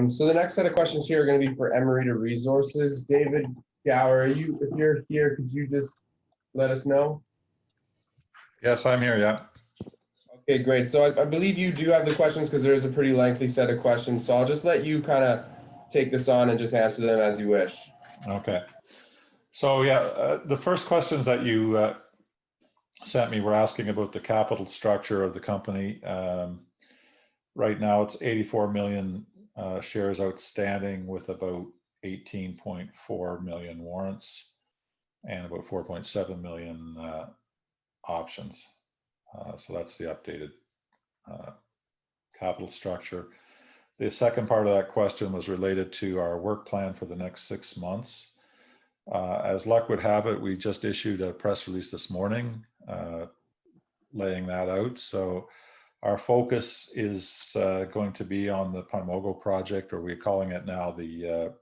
So the next set of questions here are going to be for Emerita Resources. David Gower, if you're here, could you just let us know? Yes, I'm here, yeah. Okay, great. So I believe you do have the questions because there is a pretty lengthy set of questions. So I'll just let you kind of take this on and just answer them as you wish. Okay. So yeah, the first questions that you sent me were asking about the capital structure of the company. Right now it's 84 million shares outstanding with about 18.4 million warrants and about 4.7 million options. So that's the updated capital structure. The second part of that question was related to our work plan for the next 6 months. As luck would have it, we just issued a press release this morning laying that out. So our focus is going to be on the Paymogo project, or we're calling it now the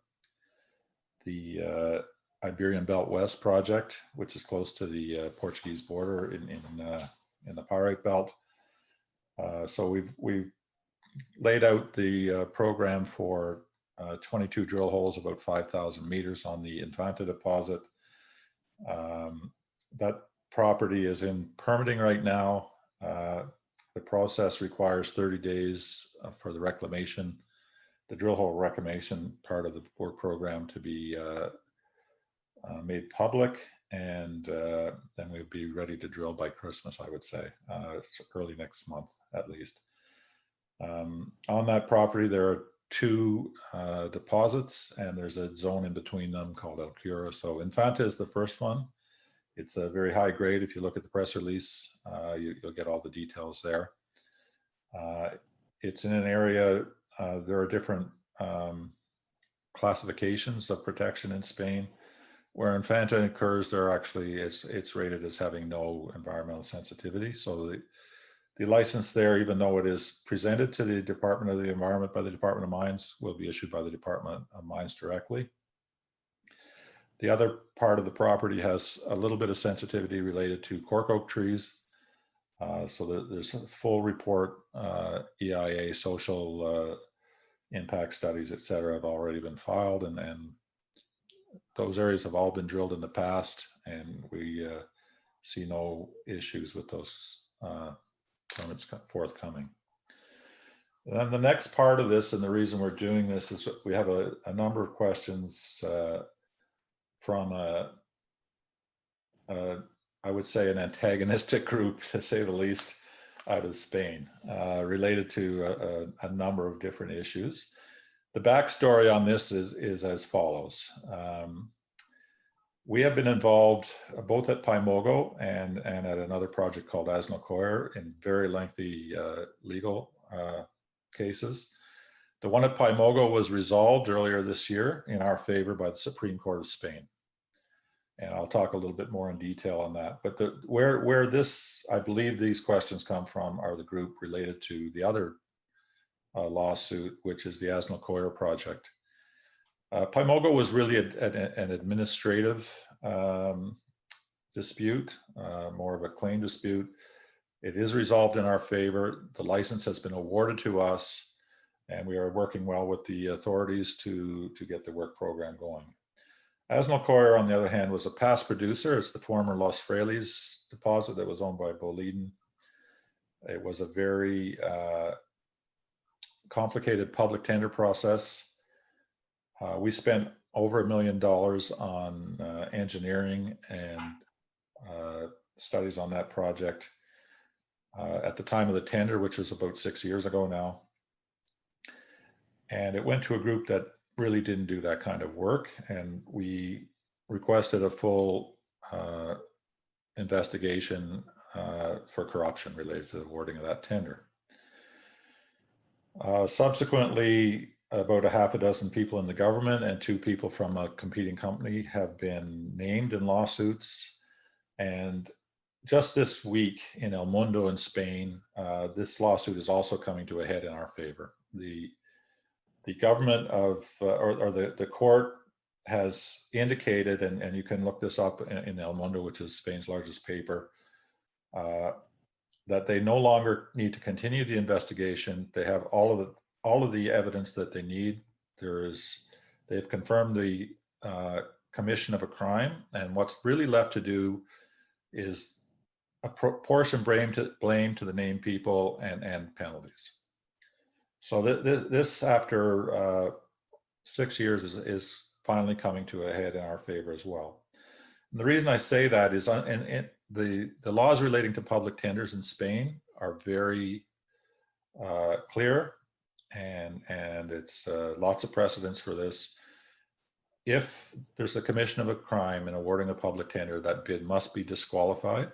Iberian Belt West project, which is close to the Portuguese border in the Pyrite Belt. So we've laid out the program for 22 drill holes, about 5,000 meters on the Infanta deposit. That property is in permitting right now. The process requires 30 days for the reclamation, the drill hole reclamation part of the work program to be made public, and then we'll be ready to drill by Christmas, I would say, early next month at least. On that property, there are two deposits, and there's a zone in between them called El Cura. So Infanta is the first one. It's a very high grade. If you look at the press release, you'll get all the details there. It's in an area, there are different classifications of protection in Spain. Where Infanta occurs, there actually it's rated as having no environmental sensitivity. So the license there, even though it is presented to the Department of the Environment by the Department of Mines, will be issued by the Department of Mines directly. The other part of the property has a little bit of sensitivity related to cork oak trees. So there's a full report, EIA, social impact studies, et cetera, have already been filed, and those areas have all been drilled in the past, and we see no issues with those permits forthcoming. And then the next part of this, and the reason we're doing this, is we have a number of questions from I would say an antagonistic group, to say the least, out of Spain, related to a number of different issues. The backstory on this is as follows. We have been involved both at Paymogo and at another project called Gower in very lengthy legal cases. The one at Paymogo was resolved earlier this year in our favor by the Supreme Court of Spain. And I'll talk a little bit more in detail on that. But where this, I believe these questions come from, are the group related to the other lawsuit, which is the Gower project. Paymogo was really an administrative dispute, more of a claim dispute. It is resolved in our favor. The license has been awarded to us, and we are working well with the authorities to get the work program going. Gower, on the other hand, was a past producer. It's the former Los Frailes deposit that was owned by Boliden. It was a very complicated public tender process. We spent over $1 million on engineering and studies on that project at the time of the tender, which was about 6 years ago now. And it went to a group that really didn't do that kind of work, and we requested a full investigation for corruption related to the awarding of that tender. Subsequently, about a half a dozen people in the government and 2 people from a competing company have been named in lawsuits. And just this week in El Mundo in Spain, this lawsuit is also coming to a head in our favor. The government of, or the court has indicated, and you can look this up in El Mundo, which is Spain's largest paper, that they no longer need to continue the investigation. They have all of all of the evidence that they need. They've confirmed the commission of a crime, and what's really left to do is apportion blame to the named people and penalties. So this, after 6 years, is finally coming to a head in our favor as well. And the reason I say that is the laws relating to public tenders in Spain are very clear, and it's lots of precedents for this. If there's a commission of a crime in awarding a public tender, that bid must be disqualified,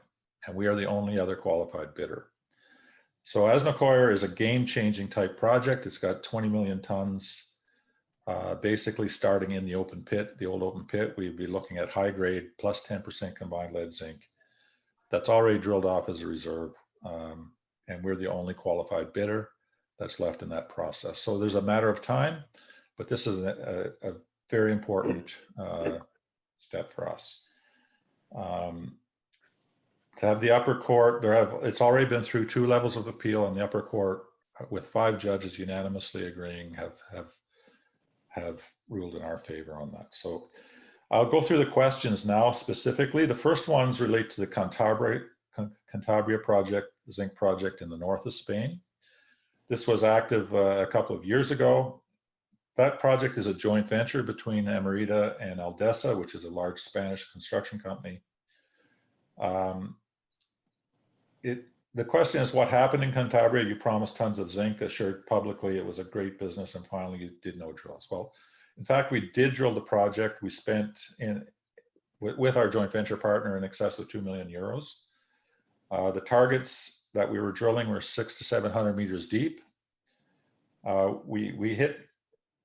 and we are the only other qualified bidder. So Asnacoir is a game-changing type project. It's got 20 million tons, basically starting in the open pit, the old open pit. We'd be looking at high grade plus 10% combined lead zinc. That's already drilled off as a reserve, and we're the only qualified bidder that's left in that process. So there's a matter of time, but this is a very important step for us. To have the upper court, it's already been through 2 levels of appeal, and the upper court, with 5 judges unanimously agreeing, have ruled in our favor on that. So I'll go through the questions now specifically. The first ones relate to the Cantabria project, the zinc project in the north of Spain. This was active a couple of years ago. That project is a joint venture between Emerita and Aldesa, which is a large Spanish construction company. The question is, what happened in Cantabria? You promised tons of zinc, assured publicly it was a great business, and finally you did no drills. Well, in fact, we did drill the project. We spent with our joint venture partner in excess of 2 million euros. The targets that we were drilling were 600 to 700 meters deep. We hit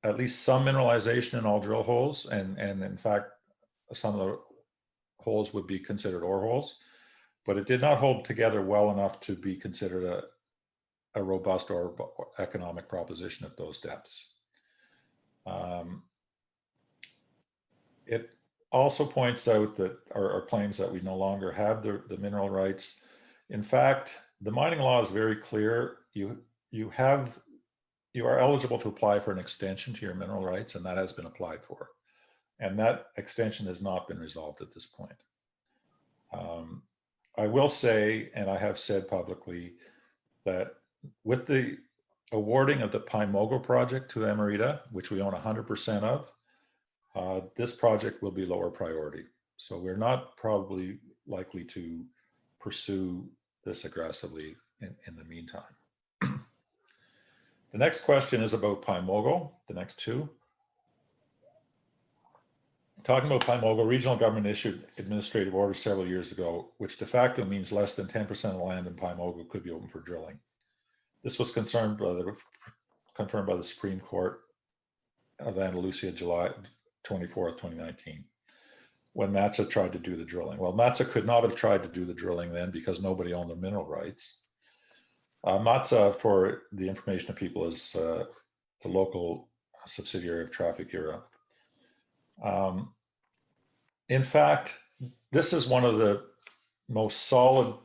at least some mineralization in all drill holes, and in fact, some of the holes would be considered ore holes, but it did not hold together well enough to be considered a robust or economic proposition at those depths. It also points out that, or claims that we no longer have the mineral rights. In fact, the mining law is very clear. You are eligible to apply for an extension to your mineral rights, and that has been applied for. And that extension has not been resolved at this point. I will say, and I have said publicly, that with the awarding of the Paymogo project to Emerita, which we own 100% of, this project will be lower priority. So we're not probably likely to pursue this aggressively in the meantime. The next question is about Paymogo, the next 2. Talking about Paymogo, regional government issued administrative orders several years ago, which de facto means less than 10% of the land in Paymogo could be open for drilling. This was confirmed by the Supreme Court of Andalusia, July 24th, 2019, when MATSA tried to do the drilling. Well, MATSA could not have tried to do the drilling then because nobody owned the mineral rights. MATSA, for the information of people, is the local subsidiary of Trafigura. In fact, this is one of the most solid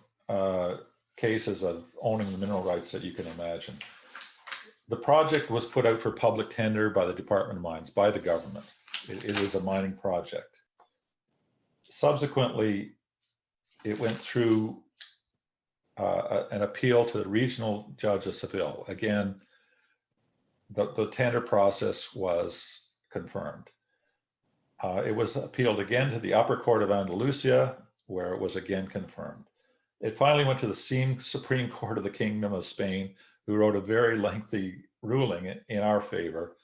cases of owning the mineral rights that you can imagine. The project was put out for public tender by the Department of Mines, by the government. It is a mining project. Subsequently, it went through an appeal to the regional judge of Saville. Again, the tender process was confirmed. It was appealed again to the upper court of Andalusia, where it was again confirmed. It finally went to the Supreme Court of the Kingdom of Spain, who wrote a very lengthy ruling in our favor.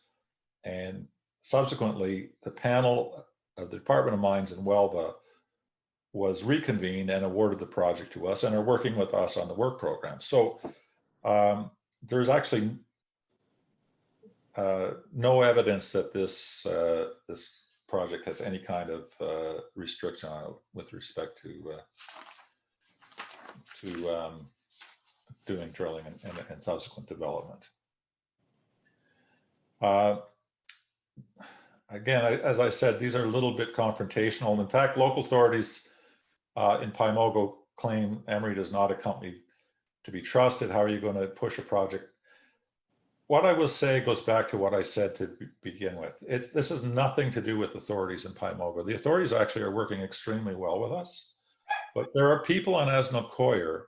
And subsequently, the panel of the Department of Mines in Huelva was reconvened and awarded the project to us and are working with us on the work program. So there's actually no evidence that this project has any kind of restriction on it with respect to doing drilling and subsequent development. Again, as I said, these are a little bit confrontational. In fact, local authorities in Paymogo claim Emerita is not a company to be trusted. How are you going to push a project? what I will say goes back to what I said to begin with. This has nothing to do with authorities in Paymogo. The authorities actually are working extremely well with us, but there are people on Asno-Coyer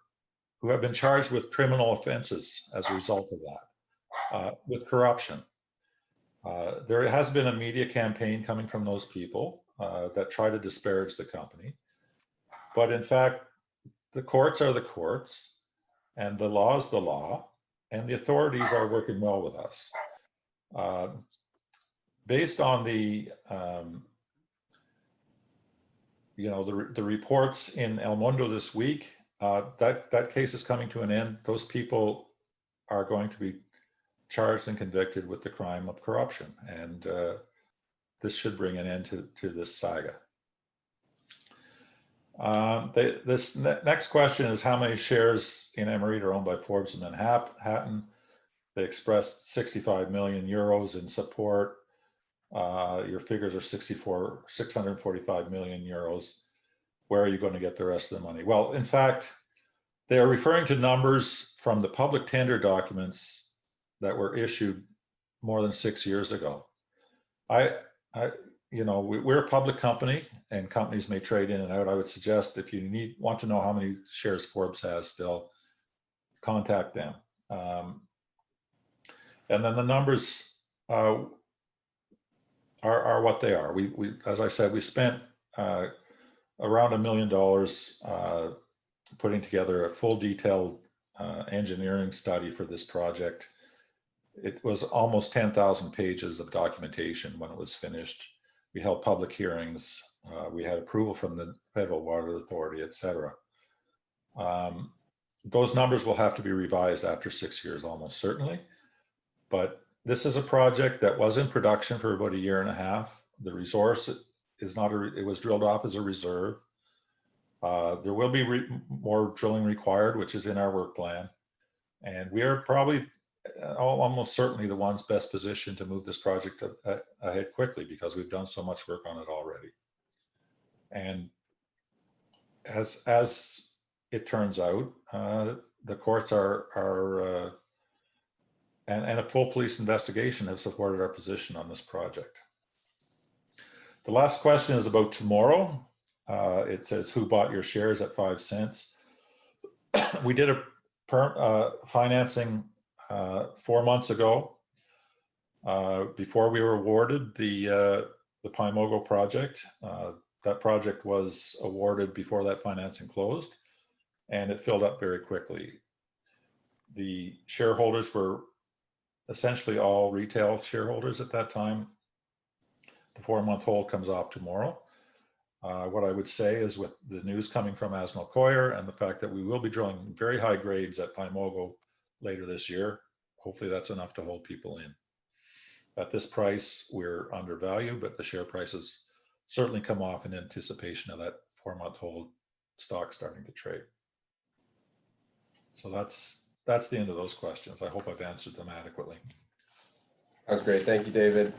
who have been charged with criminal offenses as a result of that, with corruption. There has been a media campaign coming from those people that try to disparage the company. But in fact, the courts are the courts, and the law is the law, and the authorities are working well with us. Based on the the reports in El Mundo this week, that case is coming to an end. Those people are going to be charged and convicted with the crime of corruption, and this should bring an end to this saga. This next question is how many shares in Emerita are owned by Forbes and Manhattan? They expressed 65 million euros in support. Your figures are 645 million euros. Where are you going to get the rest of the money? Well, in fact, they are referring to numbers from the public tender documents that were issued more than 6 years ago. We're a public company, and companies may trade in and out. I would suggest if you want to know how many shares Forbes has still, contact them. And then the numbers are what they are. We as I said, we spent around $1 million putting together a full detailed engineering study for this project. It was almost 10,000 pages of documentation when it was finished. We held public hearings. We had approval from the Federal Water Authority, etc. Those numbers will have to be revised after 6 years, almost certainly. But this is a project that was in production for about 1.5 years. The resource is not it was drilled off as a reserve. There will be more drilling required, which is in our work plan. And we are probably almost certainly the ones best positioned to move this project ahead quickly because we've done so much work on it already. And as it turns out, the courts and a full police investigation have supported our position on this project. The last question is about tomorrow. It says, who bought your shares at 5 cents? We did a financing 4 months ago before we were awarded the Paymogo project. That project was awarded before that financing closed, and it filled up very quickly. The shareholders were essentially all retail shareholders at that time. The 4-month hold comes off tomorrow. What I would say is with the news coming from Asno-Coyer and the fact that we will be drilling very high grades at Paymogo later this year, hopefully that's enough to hold people in. At this price, we're undervalued, but the share prices certainly come off in anticipation of that 4-month hold stock starting to trade. So that's the end of those questions. I hope I've answered them adequately. That's great. Thank you, David.